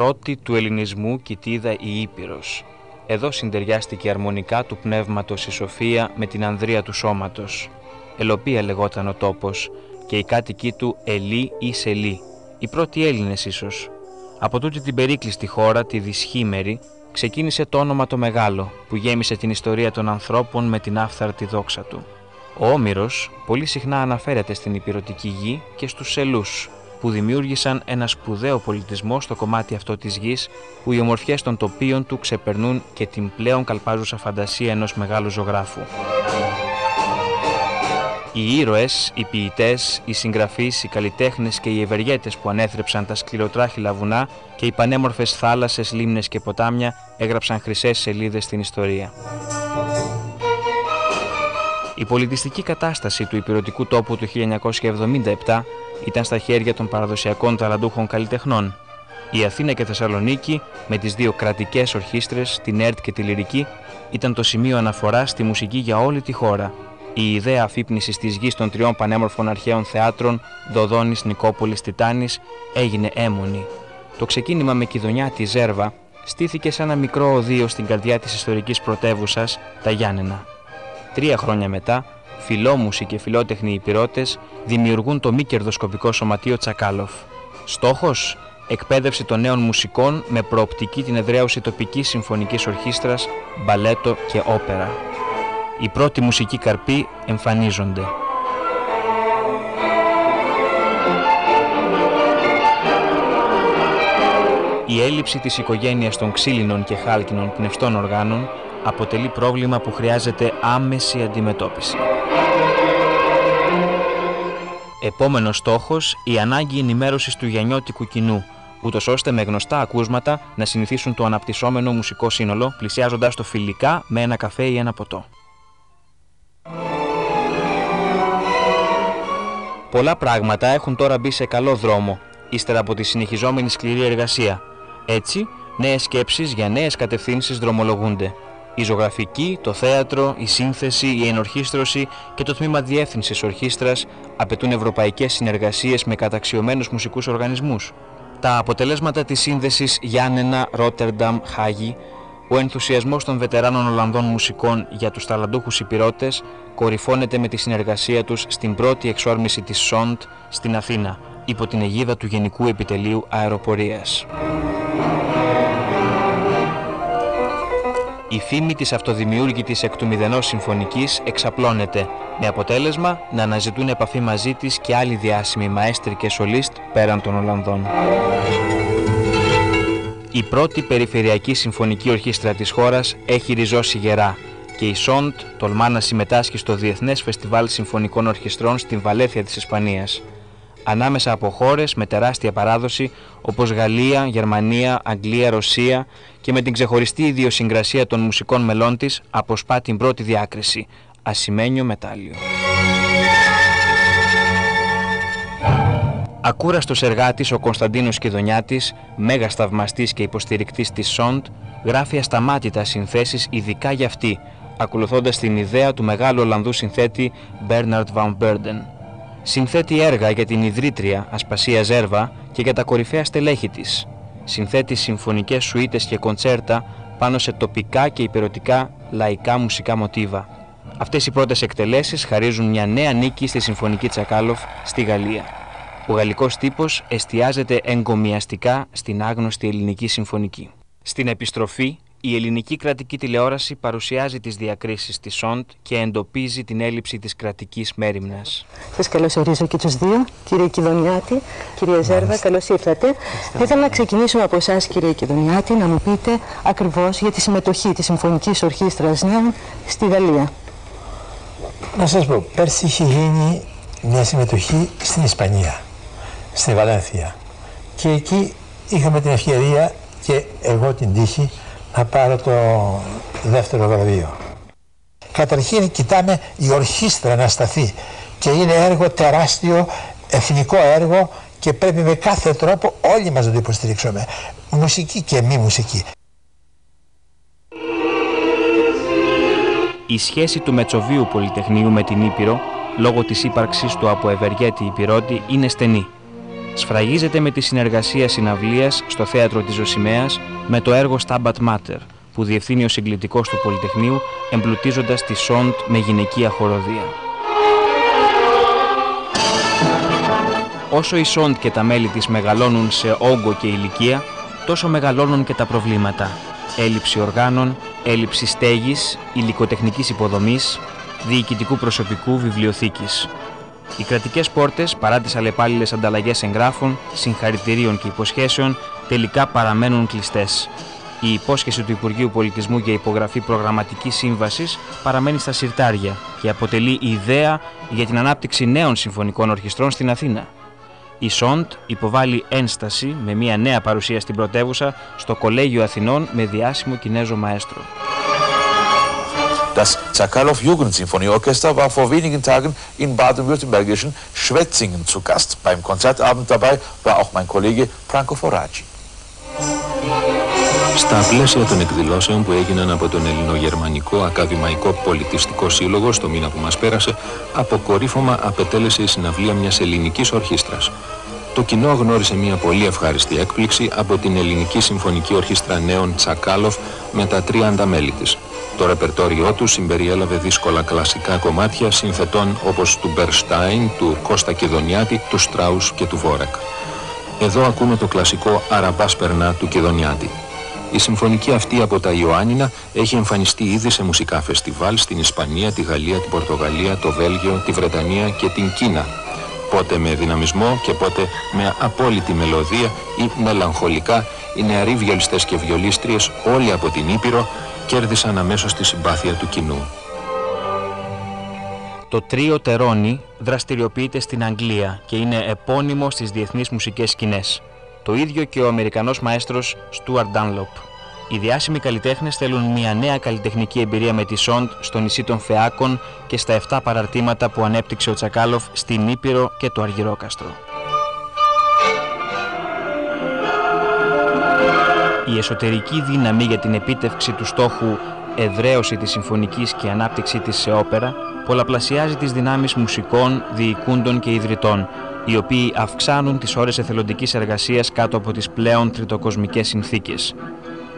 πρώτη του ελληνισμού κοιτίδα η Ήπειρος. Εδώ συντεριάστηκε αρμονικά του πνεύματος η Σοφία με την ανδρεία του σώματος. Ελοπία λεγόταν ο τόπος και οι κάτοικοι του Ελή ή Σελή, οι πρώτοι Έλληνες ίσως. Από τούτη την περίκλειστη χώρα, τη δυσχήμερη, ξεκίνησε το όνομα το μεγάλο που γέμισε την ιστορία των ανθρώπων με την άφθαρτη δόξα του. Ο Όμηρος πολύ συχνά αναφέρεται στην ηπειρωτική γη και στους Σελούς, που δημιούργησαν ένα σπουδαίο πολιτισμό στο κομμάτι αυτό της γης, που οι ομορφιές των τοπίων του ξεπερνούν και την πλέον καλπάζουσα φαντασία ενός μεγάλου ζωγράφου. Οι ήρωες, οι ποιητές, οι συγγραφείς, οι καλλιτέχνες και οι ευεργέτες που ανέθρεψαν τα σκληροτράχυλα βουνά και οι πανέμορφες θάλασσες, λίμνες και ποτάμια έγραψαν χρυσές σελίδες στην ιστορία. Η πολιτιστική κατάσταση του ηπειρωτικού τόπου του 1977 ήταν στα χέρια των παραδοσιακών ταλαντούχων καλλιτεχνών. Η Αθήνα και η Θεσσαλονίκη, με τις δύο κρατικές ορχήστρες, την ΕΡΤ και τη Λυρική, ήταν το σημείο αναφοράς στη μουσική για όλη τη χώρα. Η ιδέα αφύπνισης της γης των τριών πανέμορφων αρχαίων θεάτρων, Δοδόνης, Νικόπολης, Τιτάνης, έγινε έμμονη. Το ξεκίνημα με Κιδωνιά τη Ζέρβα στήθηκε σε ένα μικρό οδείο στην καρδιά της ιστορικής πρωτεύουσας, τα Γιάννενα. 3 χρόνια μετά, φιλόμουσοι και φιλότεχνοι ηπειρώτες δημιουργούν το μη κερδοσκοπικό σωματείο Τσακάλοφ. Στόχος: εκπαίδευση των νέων μουσικών με προοπτική την εδραίωση τοπικής συμφωνικής ορχήστρας, μπαλέτο και όπερα. Οι πρώτοι μουσικοί καρποί εμφανίζονται. Η έλλειψη της οικογένειας των ξύλινων και χάλκινων πνευστών οργάνων αποτελεί πρόβλημα που χρειάζεται άμεση αντιμετώπιση. Επόμενος στόχος: η ανάγκη ενημέρωσης του γεννιώτικου κοινού, ούτως ώστε με γνωστά ακούσματα να συνηθίσουν το αναπτυσσόμενο μουσικό σύνολο, πλησιάζοντας το φιλικά με ένα καφέ ή ένα ποτό. Πολλά πράγματα έχουν τώρα μπει σε καλό δρόμο, ύστερα από τη συνεχιζόμενη σκληρή εργασία. Έτσι, νέες σκέψεις για νέες κατευθύνσεις δρομολογούνται. Η ζωγραφική, το θέατρο, η σύνθεση, η ενορχήστρωση και το τμήμα διεύθυνσης ορχήστρας απαιτούν ευρωπαϊκές συνεργασίες με καταξιωμένους μουσικούς οργανισμούς. Τα αποτελέσματα της σύνδεσης Γιάννενα, Ρότερνταμ, Χάγη, ο ενθουσιασμός των βετεράνων Ολλανδών μουσικών για τους ταλαντούχους ηπειρώτες κορυφώνεται με τη συνεργασία τους στην πρώτη εξόρμηση της Σόντ στην Αθήνα, υπό την αιγίδα του Γενικού Επιτελείου Αεροπορίας. Η φήμη της αυτοδημιούργητης εκ του μηδενός συμφωνικής εξαπλώνεται, με αποτέλεσμα να αναζητούν επαφή μαζί της και άλλοι διάσημοι μαέστροι και σολίστ πέραν των Ολλανδών. Η πρώτη περιφερειακή συμφωνική ορχήστρα της χώρας έχει ριζώσει γερά και η Σόντ τολμά να συμμετάσχει στο Διεθνές Φεστιβάλ Συμφωνικών Ορχιστρών στην Βαλέθια της Ισπανίας. Ανάμεσα από χώρες με τεράστια παράδοση όπως Γαλλία, Γερμανία, Αγγλία, Ρωσία και με την ξεχωριστή ιδιοσυγκρασία των μουσικών μελών της αποσπά την πρώτη διάκριση, ασημένιο μετάλλιο. Ακούραστος εργάτης ο Κωνσταντίνος Κιδωνιάτης, μέγας θαυμαστής και υποστηρικτής της Σόντ, γράφει ασταμάτητα συνθέσεις ειδικά για αυτή, ακολουθώντας την ιδέα του μεγάλου Ολλανδού συνθέτη Bernard van Beurden. Συνθέτει έργα για την ιδρύτρια Ασπασία Ζέρβα και για τα κορυφαία στελέχη της. Συνθέτει συμφωνικές σουίτες και κοντσέρτα πάνω σε τοπικά και ηπειρωτικά λαϊκά μουσικά μοτίβα. Αυτές οι πρώτες εκτελέσεις χαρίζουν μια νέα νίκη στη Συμφωνική Τσακάλοφ στη Γαλλία. Ο γαλλικός τύπος εστιάζεται εγκομιαστικά στην άγνωστη ελληνική συμφωνική. Στην επιστροφή, η ελληνική κρατική τηλεόραση παρουσιάζει τις διακρίσεις της Σόντ και εντοπίζει την έλλειψη της κρατικής μέριμνας. Σας καλωσορίζω και τους δύο, κύριε Κιδωνιάτη, κυρία Ζέρβα, καλώς ήρθατε. Θα ήθελα να ξεκινήσουμε από εσάς, κύριε Κιδωνιάτη, να μου πείτε ακριβώς για τη συμμετοχή της Συμφωνικής Ορχήστρας Νέων στη Γαλλία. Να σας πω, πέρσι είχε γίνει μια συμμετοχή στην Ισπανία, στη Βαλένθια. Και εκεί είχαμε την ευκαιρία και εγώ την τύχη να πάρω το δεύτερο βραβείο. Καταρχήν κοιτάμε η ορχήστρα να σταθεί και είναι έργο τεράστιο, εθνικό έργο και πρέπει με κάθε τρόπο όλοι μας να το υποστηρίξουμε, μουσική και μη μουσική. Η σχέση του Μετσοβίου Πολυτεχνείου με την Ήπειρο, λόγω της ύπαρξης του από ευεργέτη Ηπειρώτη, είναι στενή. σφραγίζεται με τη συνεργασία συναυλίας στο Θέατρο της Ζωσιμαίας με το έργο Stabat Mater, που διευθύνει ο συγκλητικός του Πολυτεχνείου, εμπλουτίζοντας τη Σοντ με γυναικεία χοροδία. Όσο η Σοντ και τα μέλη της μεγαλώνουν σε όγκο και ηλικία, τόσο μεγαλώνουν και τα προβλήματα. Έλλειψη οργάνων, έλλειψη στέγης, υλικοτεχνικής υποδομής, διοικητικού προσωπικού, βιβλιοθήκης. Οι κρατικές πόρτες, παρά τις αλλεπάλληλες ανταλλαγές εγγράφων, συγχαρητηρίων και υποσχέσεων, τελικά παραμένουν κλειστές. Η υπόσχεση του Υπουργείου Πολιτισμού για υπογραφή προγραμματικής σύμβασης παραμένει στα συρτάρια και αποτελεί ιδέα για την ανάπτυξη νέων συμφωνικών ορχιστρών στην Αθήνα. Η Σοντ υποβάλλει ένσταση με μια νέα παρουσία στην πρωτεύουσα στο Κολέγιο Αθηνών με διάσημο Κινέζο μαέστρο. Das Tschakalow-Jugendsinfonieorchester war vor wenigen Tagen in baden-württembergischen Schwetzingen zu Gast. Beim Konzertabend dabei war auch mein Kollege Franco Foraggi. Στα πλαίσια των εκδηλώσεων που έγιναν από τον Ελληνογερμανικό Ακαδημαϊκό Πολιτιστικό Σύλλογο στο μήνα που μας πέρασε, αποκορύφωμα απετέλεσε η συναυλία μιας ελληνικής ορχήστρας. Το κοινό γνώρισε μια πολύ ευχάριστη έκπληξη από την Ελληνική Συμφωνική Ορχήστρα Νέων Τσακάλοφ με τα 30 μέλη της. Το ρεπερτόριό του συμπεριέλαβε δύσκολα κλασικά κομμάτια συνθετών όπως του Μπερστάιν, του Κώστα Κιδωνιάτη, του Στράους και του Βόρεκ. Εδώ ακούμε το κλασικό Αραμπάς Περνά του Κιδωνιάτη. Η συμφωνική αυτή από τα Ιωάννινα έχει εμφανιστεί ήδη σε μουσικά φεστιβάλ στην Ισπανία, τη Γαλλία, την Πορτογαλία, το Βέλγιο, τη Βρετανία και την Κίνα. Πότε με δυναμισμό και πότε με απόλυτη μελωδία ή μελαγχολικά, οι νεαροί βιολιστές και βιολίστριες όλοι από την Ήπειρο κέρδισαν αμέσως τη συμπάθεια του κοινού. Το τρίο Τερόνι δραστηριοποιείται στην Αγγλία και είναι επώνυμο στις διεθνείς μουσικές σκηνές. Το ίδιο και ο Αμερικανός μαέστρος Στούαρτ Ντάνλοπ. Οι διάσημοι καλλιτέχνες θέλουν μια νέα καλλιτεχνική εμπειρία με τη Σοντ στο νησί των Φεάκων και στα 7 παραρτήματα που ανέπτυξε ο Τσακάλοφ στην Ήπειρο και το Αργυρόκαστρο. Η εσωτερική δύναμη για την επίτευξη του στόχου εδραίωση της συμφωνικής και ανάπτυξή της σε όπερα πολλαπλασιάζει τις δυνάμεις μουσικών, διοικούντων και ιδρυτών, οι οποίοι αυξάνουν τις ώρες εθελοντικής εργασίας κάτω από τις πλέον τριτοκοσμικές συνθήκες.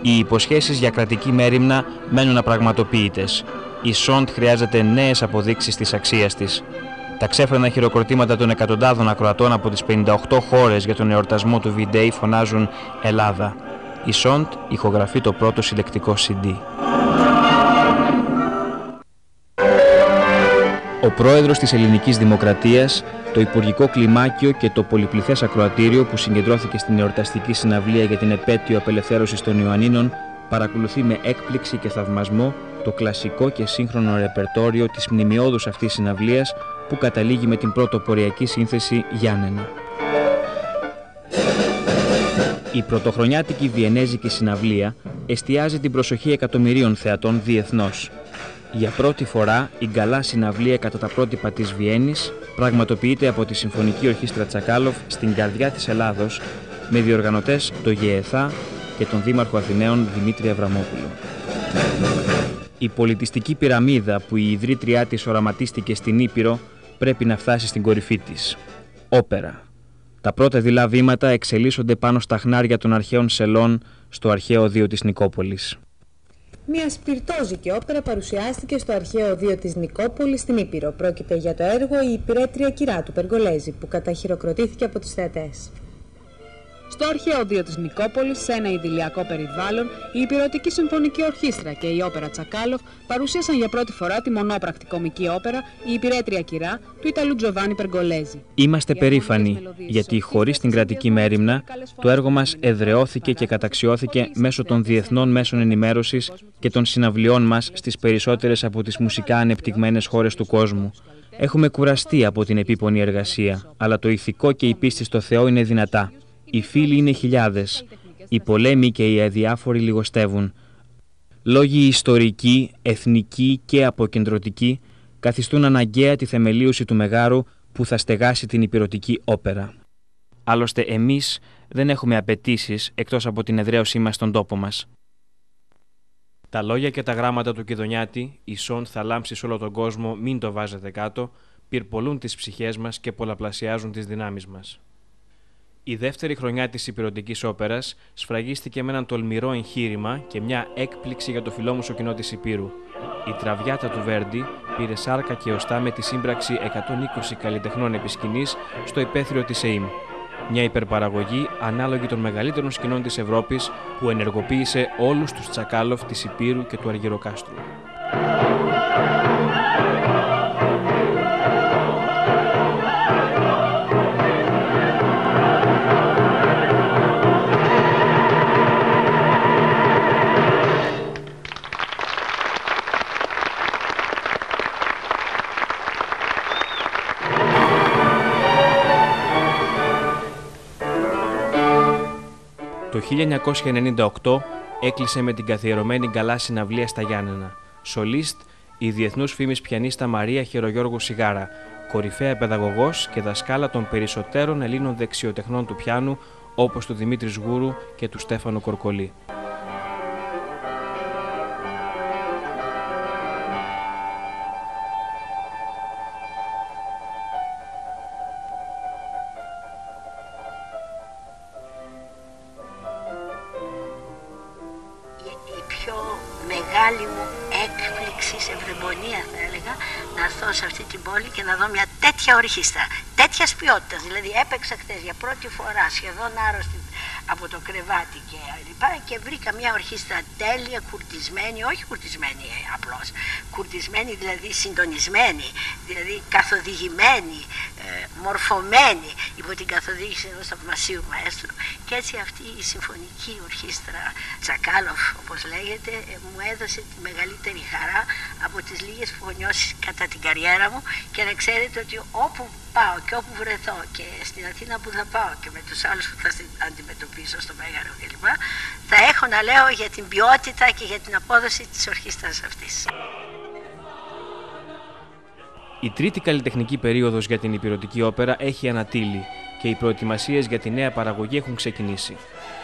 Οι υποσχέσεις για κρατική μέριμνα μένουν απραγματοποιητές. Η Σοντ χρειάζεται νέες αποδείξεις της αξίας της. Τα ξέφρενα χειροκροτήματα των εκατοντάδων ακροατών από τις 58 χώρες για τον εορτασμό του V-Day φωνάζουν «Ελλάδα». Η Σοντ ηχογραφεί το πρώτο συλλεκτικό CD. Ο πρόεδρος της Ελληνικής Δημοκρατίας, το Υπουργικό Κλιμάκιο και το πολυπληθές ακροατήριο που συγκεντρώθηκε στην εορταστική συναυλία για την επέτειο απελευθέρωσης των Ιωαννίνων παρακολουθεί με έκπληξη και θαυμασμό το κλασικό και σύγχρονο ρεπερτόριο της μνημιώδους αυτής συναυλίας που καταλήγει με την πρωτοποριακή σύνθεση Γιάννενα. Η πρωτοχρονιάτικη βιενέζικη συναυλία εστιάζει την προσοχή εκατομμυρίων θεατών διεθνώς. Για πρώτη φορά η γκαλά συναυλία κατά τα πρότυπα της Βιέννης πραγματοποιείται από τη Συμφωνική Ορχήστρα Τσακάλοφ στην καρδιά της Ελλάδος με διοργανωτές το ΓΕΘΑ και τον Δήμαρχο Αθηναίων Δημήτρη Αβραμόπουλο. Η πολιτιστική πυραμίδα που η ιδρύτριά της οραματίστηκε στην Ήπειρο πρέπει να φτάσει στην κορυφή της. Όπερα. Τα πρώτα δειλά βήματα εξελίσσονται πάνω στα χνάρια των αρχαίων σελών στο αρχαίο οδείο της Νικόπολης. Μια σπιρτόζικη όπερα παρουσιάστηκε στο αρχαίο οδείο της Νικόπολης στην Ήπειρο. Πρόκειται για το έργο «Η υπηρέτρια κυρά» του Περγολέζη, που καταχειροκροτήθηκε από τους θεατές. Στο αρχαίο οδείο της Νικόπολης, σε ένα ιδηλιακό περιβάλλον, η Υπηρετική Συμφωνική Ορχήστρα και η όπερα Τσακάλοφ παρουσίασαν για πρώτη φορά τη μονόπρακτη κομική όπερα «Η υπηρέτρια κυρά» του Ιταλού Τζοβάνι Περγολέζη. Είμαστε περήφανοι, γιατί χωρίς την κρατική μέριμνα, το έργο μας εδραιώθηκε και καταξιώθηκε μέσω των διεθνών μέσων ενημέρωσης και των συναυλιών μας στις περισσότερες από τις μουσικά ανεπτυγμένες χώρες του κόσμου. Έχουμε κουραστεί από την επίπονη εργασία, αλλά το ηθικό και η πίστη στο Θεό είναι δυνατά. Οι φίλοι είναι χιλιάδες. Οι πολέμοι και οι αδιάφοροι λιγοστεύουν. Λόγοι ιστορικοί, εθνικοί και αποκεντρωτικοί καθιστούν αναγκαία τη θεμελίωση του μεγάρου που θα στεγάσει την υπηρετική όπερα. Άλλωστε εμείς δεν έχουμε απαιτήσεις εκτός από την εδραίωσή μας στον τόπο μας. Τα λόγια και τα γράμματα του Κιδωνιάτη, η Σοντ θα λάμψει σε όλο τον κόσμο, μην το βάζετε κάτω, πυρπολούν τις ψυχές μας και πολλαπλασιάζουν τις δυνάμεις μας. Η δεύτερη χρονιά της Ηπειρωτικής Όπερας σφραγίστηκε με έναν τολμηρό εγχείρημα και μια έκπληξη για το φιλόμουσο κοινό της Ηπείρου. Η Τραβιάτα του Βέρντι πήρε σάρκα και οστά με τη σύμπραξη 120 καλλιτεχνών επί σκηνής στο υπαίθριο της ΕΙΜ. Μια υπερπαραγωγή ανάλογη των μεγαλύτερων σκηνών της Ευρώπης που ενεργοποίησε όλους τους Τσακάλοφ της Ηπείρου και του Αργυροκάστρου. Το 1998 έκλεισε με την καθιερωμένη γκαλά συναυλία στα Γιάννενα. Σολίστ, η διεθνούς φήμης πιανίστα Μαρία Χερογιώργου Σιγάρα, κορυφαία παιδαγωγός και δασκάλα των περισσότερων Ελλήνων δεξιοτεχνών του πιάνου, όπως του Δημήτρη Γούρου και του Στέφανου Κορκολή. Μεγάλη μου έκπληξη, σε ευρεμονία θα έλεγα, να έρθω σε αυτή την πόλη και να δω μια τέτοια ορχήστρα, τέτοιας ποιότητας. Δηλαδή έπαιξα χτες για πρώτη φορά σχεδόν άρρωστη από το κρεβάτι και λοιπά και βρήκα μια ορχήστρα τέλεια, κουρτισμένη, όχι κουρτισμένη απλώς, κουρτισμένη δηλαδή συντονισμένη, δηλαδή καθοδηγημένη, μορφωμένη υπό την καθοδήγηση ενός θαυμασίου μαέστρου. Και έτσι αυτή η συμφωνική ορχήστρα Τσακάλοφ, όπως λέγεται, μου έδωσε τη μεγαλύτερη χαρά από τις λίγες που έχω νιώσει κατά την καριέρα μου, και να ξέρετε ότι όπου πάω και όπου βρεθώ και στην Αθήνα που θα πάω και με τους άλλους που θα αντιμετωπίσω στο Μέγαρο κλπ, θα έχω να λέω για την ποιότητα και για την απόδοση της ορχήστρας αυτής. Η τρίτη καλλιτεχνική περίοδος για την Ηπειρωτική Όπερα έχει ανατείλει και οι προετοιμασίες για τη νέα παραγωγή έχουν ξεκινήσει.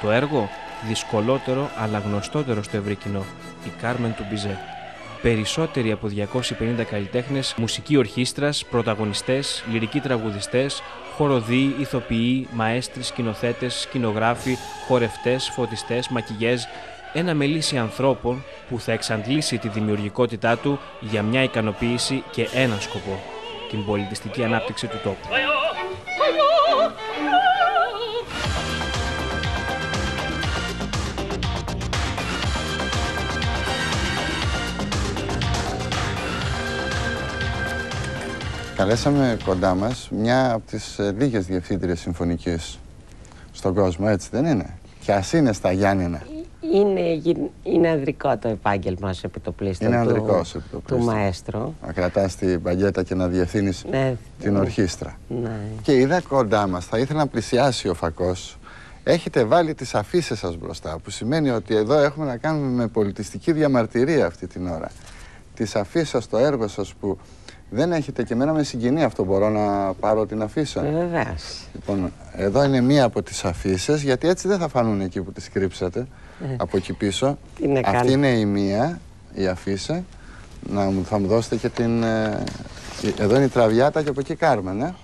Το έργο, δυσκολότερο αλλά γνωστότερο στο ευρύ κοινό, η Κάρμεν του Μπιζέ. Περισσότεροι από 250 καλλιτέχνες, μουσική ορχήστρας, πρωταγωνιστές, λυρικοί τραγουδιστές, χοροδοί, ηθοποιοί, μαέστροι, σκηνοθέτες, σκηνογράφοι, χορευτές, φωτιστές, μακιγιέζ, ένα μελίσι ανθρώπων που θα εξαντλήσει τη δημιουργικότητά του για μια ικανοποίηση και ένα σκοπό, την πολιτιστική ανάπτυξη του τόπου. Καλέσαμε κοντά μας μια από τις λίγες διευθύντριες συμφωνικής στον κόσμο, έτσι δεν είναι? Και ας είναι στα Γιάννηνα. Είναι ανδρικό το επάγγελμα σου επιτοπλίστων του μαέστρου. Να κρατάς την παγκέτα και να διευθύνεις την ορχήστρα. Ναι. Και είδα κοντά μας, θα ήθελα να πλησιάσει ο φακός. Έχετε βάλει τις αφίσες σας μπροστά, που σημαίνει ότι εδώ έχουμε να κάνουμε με πολιτιστική διαμαρτυρία αυτή την ώρα. Τις αφίσες σας, το έργο σας που δεν έχετε, και εμένα με συγκινεί αυτό, μπορώ να πάρω την αφίσα? Βεβαίως. Λοιπόν, εδώ είναι μία από τις αφίσες, γιατί έτσι δεν θα φανούν εκεί που τις κρύψατε, από εκεί πίσω. Αυτή είναι η μία, η αφίσα. Θα μου δώσετε και την... εδώ είναι η Τραβιάτα και από εκεί η Κάρμεν,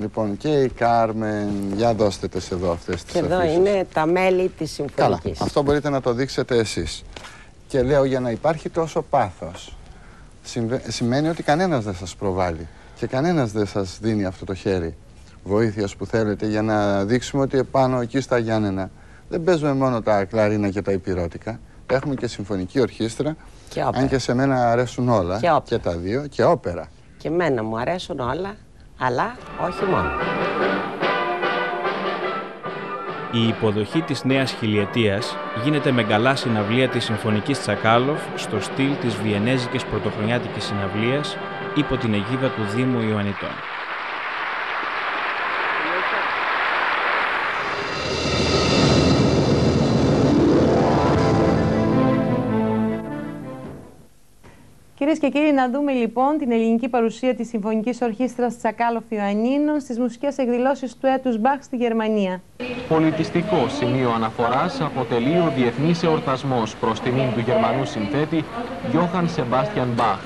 Λοιπόν, και η Κάρμεν, για δώστε τες εδώ αυτές τις αφίσες. Και εδώ είναι τα μέλη της συμφωνικής. Καλά, αυτό μπορείτε να το δείξετε εσείς. Και λέω, για να υπάρχει τόσο πάθος, σημαίνει ότι κανένας δεν σας προβάλλει και κανένας δεν σας δίνει αυτό το χέρι βοήθειας που θέλετε, για να δείξουμε ότι επάνω εκεί στα Γιάννενα δεν παίζουμε μόνο τα κλαρίνα και τα υπηρώτικα, έχουμε και συμφωνική ορχήστρα, και αν και σε μένα αρέσουν όλα και τα δύο, και όπερα. Και εμένα μου αρέσουν όλα, αλλά όχι μόνο. Η υποδοχή της νέας χιλιετίας γίνεται με γκαλά συναυλία της Συμφωνικής Τσακάλοφ στο στυλ της βιενέζικης πρωτοχρονιάτικης συναυλίας υπό την αιγίδα του Δήμου Ιωαννιτών. Κυρίες και κύριοι, να δούμε λοιπόν την ελληνική παρουσία της Συμφωνικής Ορχήστρας Τσακάλοφ Ιωαννίνων στις μουσικές εκδηλώσεις του έτους Μπαχ στη Γερμανία. Πολιτιστικό σημείο αναφοράς αποτελεί ο διεθνής εορτασμός προς τιμήν του Γερμανού συνθέτη Johann Sebastian Bach.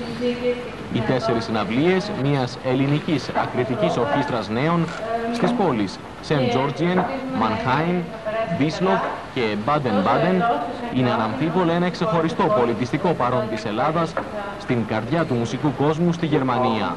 Οι 4 συναυλίες μιας ελληνικής ακριτικής ορχήστρας νέων στις πόλεις Σεντ Τζόρτζιεν, Μανχάιμ, Βίσλοχ και Μπάντεν-Μπάντεν είναι αναμφίβολα ένα ξεχωριστό πολιτιστικό παρόν της Ελλάδας στην καρδιά του μουσικού κόσμου στη Γερμανία.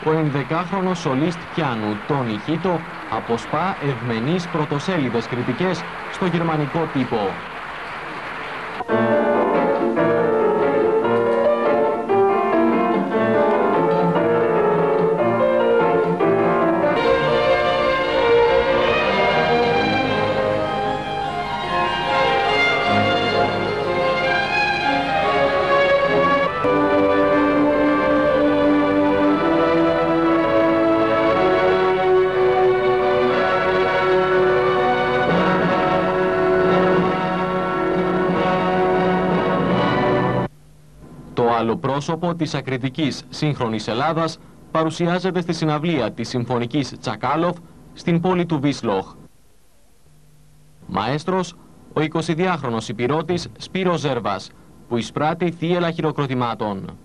Ο 11χρονος σολίστ πιάνου Τόνι Χίτο αποσπά ευμενείς πρωτοσέλιδες κριτικές στο γερμανικό τύπο. Το πρόσωπο της ακριτικής σύγχρονης Ελλάδας παρουσιάζεται στη συναυλία της Συμφωνικής Τσακάλοφ στην πόλη του Βίσλοχ. Μαέστρος, ο 22χρονος υπηρώτης Σπύρος Ζέρβας, που εισπράττει θύελλα χειροκροτημάτων.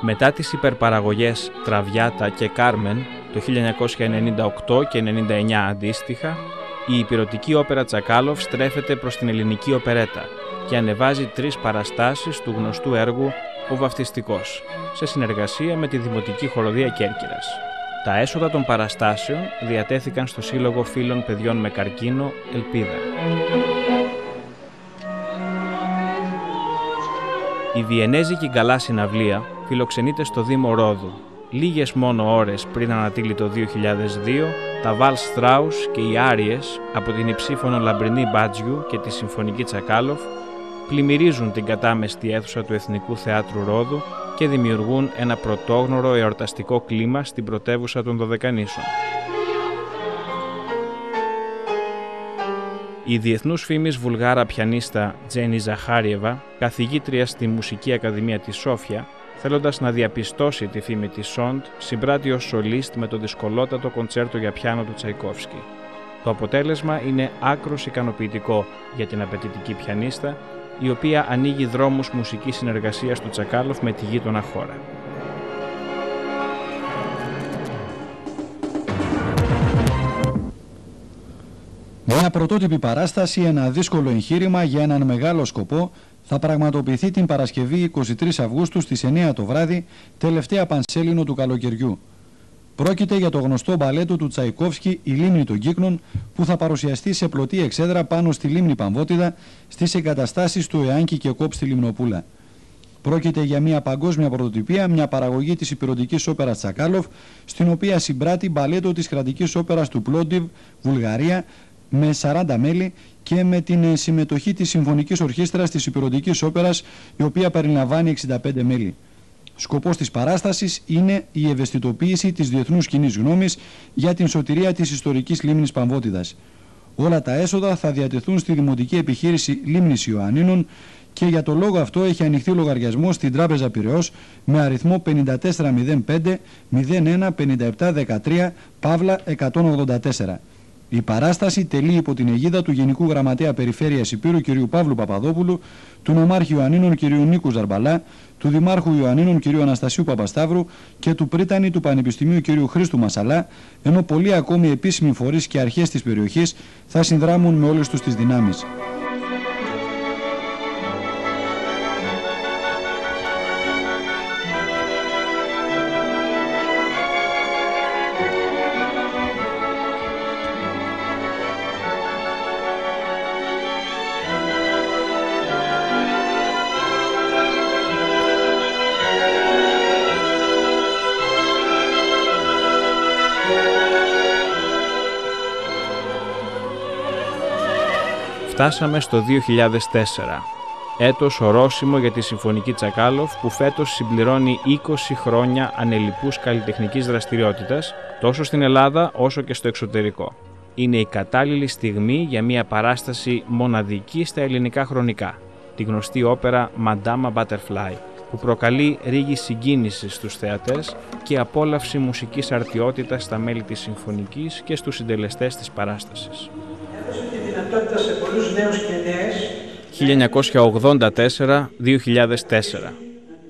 Μετά τις υπερπαραγωγές Τραβιάτα και Κάρμεν το 1998 και 1999 αντίστοιχα, η ηπειρωτική όπερα Τσακάλοφ στρέφεται προς την ελληνική οπερέτα και ανεβάζει 3 παραστάσεις του γνωστού έργου «Ο Βαφτιστικός», σε συνεργασία με τη Δημοτική Χοροδία Κέρκυρας. Τα έσοδα των παραστάσεων διατέθηκαν στο Σύλλογο Φίλων Παιδιών με Καρκίνο Ελπίδα. Η Βιενέζικη Γκαλά Συναυλία φιλοξενείται στο Δήμο Ρόδου. Λίγες μόνο ώρες πριν ανατείλει το 2002, τα Βάλ Στράους και οι Άριες από την υψήφωνο Λαμπρινή Μπάτζιου και τη Συμφωνική Τσακάλοφ πλημμυρίζουν την κατάμεστη αίθουσα του Εθνικού Θεάτρου Ρόδου και δημιουργούν ένα πρωτόγνωρο εορταστικό κλίμα στην πρωτεύουσα των Δωδεκανήσων. Η διεθνούς φήμης Βουλγάρα πιανίστα Τζένι Ζαχάριεβα, καθηγήτρια στη Μουσική Ακαδημία της Σόφια, θέλοντας να διαπιστώσει τη φήμη της Σόντ, συμπράττει ως σολίστ με το δυσκολότατο κοντσέρτο για πιάνο του Τσαϊκόφσκι. Το αποτέλεσμα είναι άκρως ικανοποιητικό για την απαιτητική πιανίστα, η οποία ανοίγει δρόμους μουσικής συνεργασίας του Τσακάλοφ με τη γείτονα χώρα. Μια πρωτότυπη παράσταση, ένα δύσκολο εγχείρημα για έναν μεγάλο σκοπό, θα πραγματοποιηθεί την Παρασκευή 23 Αυγούστου στις 9 το βράδυ, τελευταία πανσέλινο του καλοκαιριού. Πρόκειται για το γνωστό μπαλέτο του Τσαϊκόφσκι «Η Λίμνη των Κύκνων», που θα παρουσιαστεί σε πλωτή εξέδρα πάνω στη λίμνη Παμβότιδα, στις εγκαταστάσεις του Εάνκη και Κόπ στη Λιμνοπούλα. Πρόκειται για μια παγκόσμια πρωτοτυπία, μια παραγωγή της ηπειρωτικής όπερας Τσακάλοφ, στην οποία συμπράττει μπαλέτο της κρατικής όπερας του Πλόντιβ, Βουλγαρία, με 40 μέλη και με την συμμετοχή της Συμφωνικής Ορχήστρας της Ηπειρωτικής Όπερας, η οποία περιλαμβάνει 65 μέλη. Σκοπός της παράστασης είναι η ευαισθητοποίηση της διεθνούς κοινής γνώμης για την σωτηρία της ιστορικής λίμνης Παμβότιδας. Όλα τα έσοδα θα διατεθούν στη Δημοτική Επιχείρηση Λίμνης Ιωαννίνων και για το λόγο αυτό έχει ανοιχτεί λογαριασμό στην Τράπεζα Πειραιώς με αριθμό 5405 01 57 13 Παύλα 184. Η παράσταση τελεί υπό την αιγίδα του Γενικού Γραμματέα Περιφέρειας Ηπείρου κ. Παύλου Παπαδόπουλου, του Νομάρχη Ιωαννίνων κ. Νίκου Ζαρμπαλά, του Δημάρχου Ιωαννίνων κ. Αναστασίου Παπασταύρου και του Πρίτανη του Πανεπιστημίου κ. Χρήστου Μασαλά, ενώ πολλοί ακόμη επίσημοι φορείς και αρχές της περιοχής θα συνδράμουν με όλες τους τις δυνάμεις. Φτάσαμε στο 2004. έτος ορόσημο για τη Συμφωνική Τσακάλοφ, που φέτος συμπληρώνει 20 χρόνια ανελιπούς καλλιτεχνικής δραστηριότητας, τόσο στην Ελλάδα όσο και στο εξωτερικό. Είναι η κατάλληλη στιγμή για μια παράσταση μοναδική στα ελληνικά χρονικά, τη γνωστή όπερα Madama Butterfly, που προκαλεί ρίγη συγκίνηση στους θεατές και απόλαυση μουσικής αρτιότητας στα μέλη της Συμφωνικής και στους συντελεστές της παράστασης. Έδωσε τη δυνατότητα σε πολλούς νέους και νέες 1984-2004.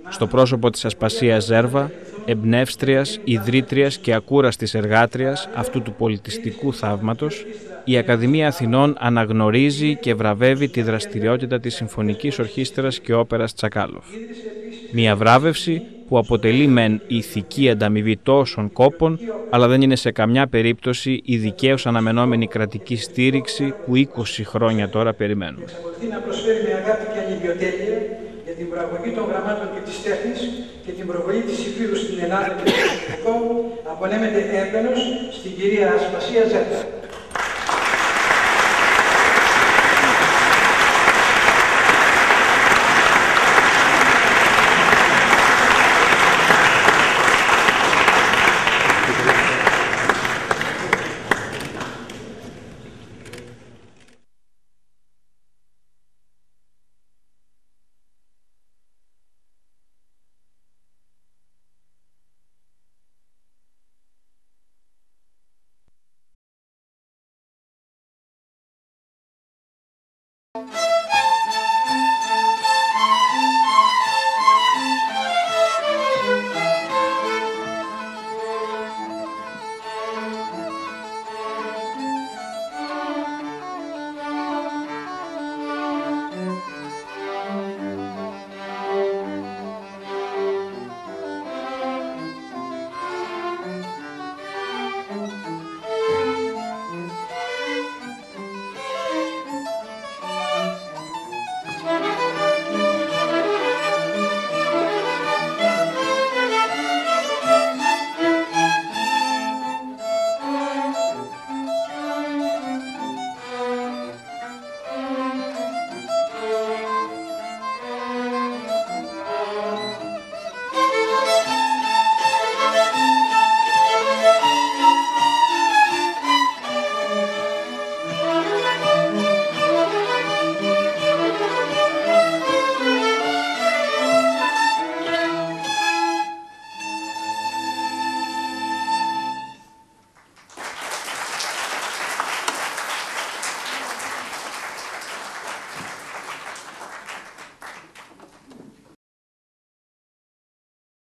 Στο πρόσωπο της Ασπασίας Ζέρβα, εμπνεύστριας, ιδρύτριας και ακούραστης εργάτριας αυτού του πολιτιστικού θαύματος, η Ακαδημία Αθηνών αναγνωρίζει και βραβεύει τη δραστηριότητα της Συμφωνικής Ορχήστρας και Όπερας Τσακάλοφ. Μια βράβευση που αποτελεί μεν ηθική ανταμοιβή τόσων κόπων, αλλά δεν είναι σε καμιά περίπτωση η δικαίως αναμενόμενη κρατική στήριξη που 20 χρόνια τώρα περιμένουμε. Εξακολουθεί να προσφέρει με αγάπη και αλληλιοτέλεια για την προαγωγή των γραμμάτων και της τέχνης και την προβολή της Υπήρου στην Ελλάδα και στο εξωτερικό, απονέμεται έμπαινος στην κυρία Ασπασία Ζέρβα.